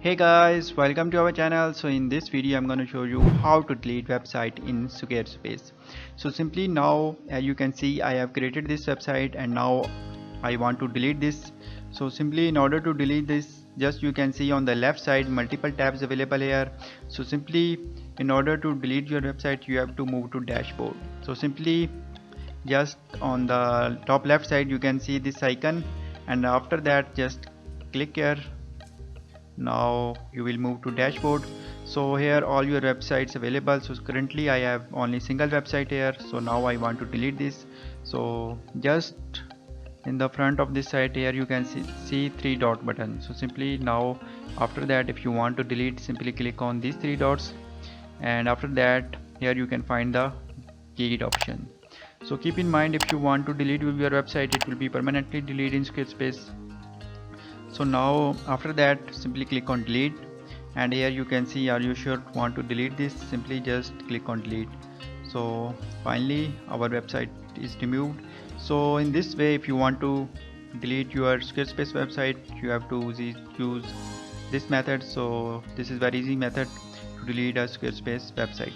Hey guys, welcome to our channel. So in this video I'm going to show you how to delete website in Squarespace. So simply now, as you can see, I have created this website and now I want to delete this. So simply in order to delete this, just you can see on the left side multiple tabs available here. So simply in order to delete your website you have to move to dashboard. So simply just on the top left side you can see this icon, and after that just click here. Now you will move to dashboard. So here all your websites available. So currently I have only single website here, so now I want to delete this. So just in the front of this site here you can see three dot button. So simply now after that, if you want to delete, simply click on these three dots, and after that here you can find the delete option. So keep in mind, if you want to delete your website, it will be permanently deleted in Squarespace. So now after that simply click on delete, and here you can see, are you sure want to delete this? Simply just click on delete. So finally our website is removed. So in this way, if you want to delete your Squarespace website, you have to use this method. So this is very easy method to delete a Squarespace website.